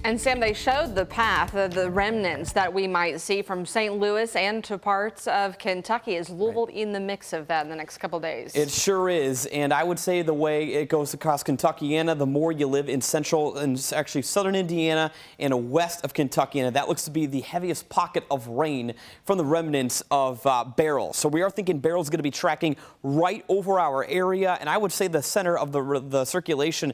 And Sam, they showed the path of the remnants that we might see from St. Louis and to parts of Kentucky. Is Louisville in the mix of that in the next couple days? It sure is, and I would say the way it goes across Kentuckiana, the more you live in central and actually southern Indiana and west of Kentuckiana, that looks to be the heaviest pocket of rain from the remnants of Beryl. So we are thinking Beryl is going to be tracking right over our area, and I would say the center of the circulation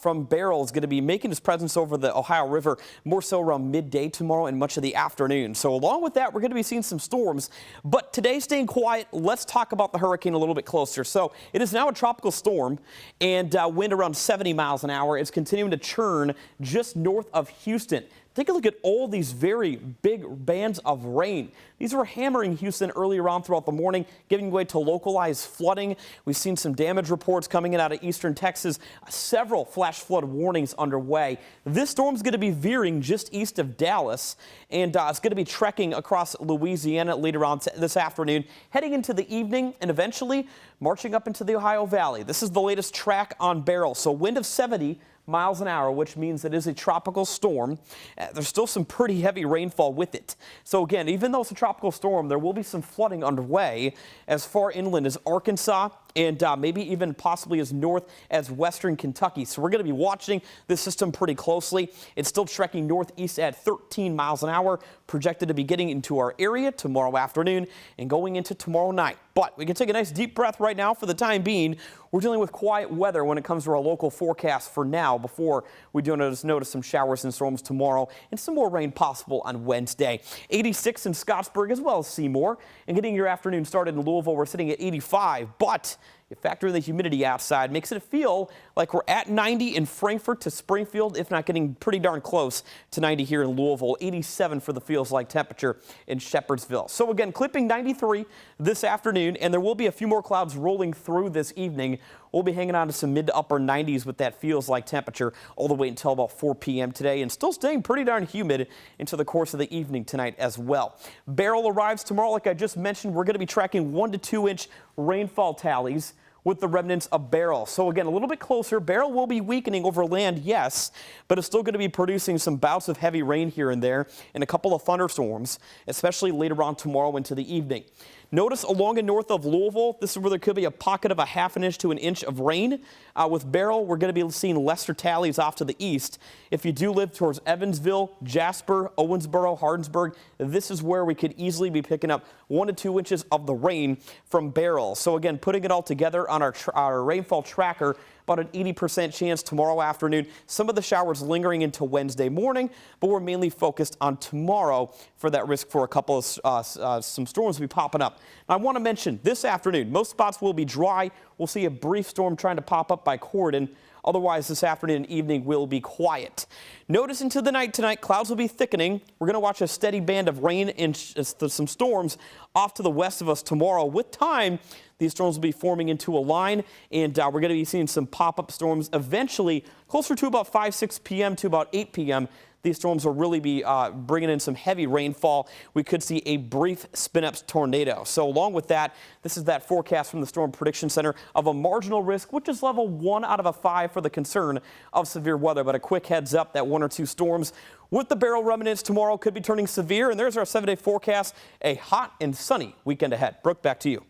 from Beryl is going to be making its presence over the Ohio River more so around midday tomorrow and much of the afternoon. So along with that, we're going to be seeing some storms, but today staying quiet. Let's talk about the hurricane a little bit closer. So it is now a tropical storm, and wind around 70 miles an hour. It's continuing to churn just north of Houston. Take a look at all these very big bands of rain. These were hammering Houston earlier on throughout the morning, giving way to localized flooding. We've seen some damage reports coming in out of eastern Texas, several flash flood warnings underway. This storm's going to be veering just east of Dallas, and it's going to be trekking across Louisiana later on this afternoon, heading into the evening and eventually marching up into the Ohio Valley. This is the latest track on Beryl. So wind of 70 miles an hour, which means it is a tropical storm. There's still some pretty heavy rainfall with it. So again, even though it's a tropical storm, there will be some flooding underway as far inland as Arkansas and maybe even possibly as north as western Kentucky. So we're going to be watching this system pretty closely. It's still trekking northeast at 13 miles an hour, projected to be getting into our area tomorrow afternoon and going into tomorrow night. But we can take a nice deep breath right now. For the time being, we're dealing with quiet weather when it comes to our local forecast for now, before we do notice some showers and storms tomorrow and some more rain possible on Wednesday. 86 in Scottsburg as well as Seymour. And getting your afternoon started in Louisville, we're sitting at 85. But you factor in the humidity outside, makes it feel like we're at 90 in Frankfort to Springfield, if not getting pretty darn close to 90 here in Louisville. 87 for the feels like temperature in Shepherdsville. So again, clipping 93 this afternoon, and there will be a few more clouds rolling through this evening. We'll be hanging on to some mid to upper 90s with that feels like temperature all the way until about 4 p.m. today, and still staying pretty darn humid into the course of the evening tonight as well. Beryl arrives tomorrow, like I just mentioned. We're going to be tracking 1 to 2 inch rainfall tallies with the remnants of Beryl. So again, a little bit closer. Beryl will be weakening over land, yes, but it's still going to be producing some bouts of heavy rain here and there and a couple of thunderstorms, especially later on tomorrow into the evening. Notice along and north of Louisville, this is where there could be a pocket of a ½ inch to an inch of rain. With Beryl, we're going to be seeing lesser tallies off to the east. If you do live towards Evansville, Jasper, Owensboro, Hardinsburg, this is where we could easily be picking up 1 to 2 inches of the rain from Beryl. So again, putting it all together on our rainfall tracker, about an 80% chance tomorrow afternoon. Some of the showers lingering into Wednesday morning, but we're mainly focused on tomorrow for that risk for a couple of some storms will be popping up. Now, I want to mention this afternoon, most spots will be dry. We'll see a brief storm trying to pop up by Corydon. Otherwise, this afternoon and evening will be quiet. Notice into the night tonight, clouds will be thickening. We're going to watch a steady band of rain and some storms off to the west of us tomorrow. With time, these storms will be forming into a line, and we're going to be seeing some pop-up storms eventually closer to about 6 p.m. to about 8 p.m. These storms will really be bringing in some heavy rainfall. We could see a brief spin-up tornado. So along with that, this is that forecast from the Storm Prediction Center of a marginal risk, which is level 1 out of 5 for the concern of severe weather. But a quick heads up that 1 or 2 storms with the Beryl remnants tomorrow could be turning severe. And there's our 7-day forecast. A hot and sunny weekend ahead. Brooke, back to you.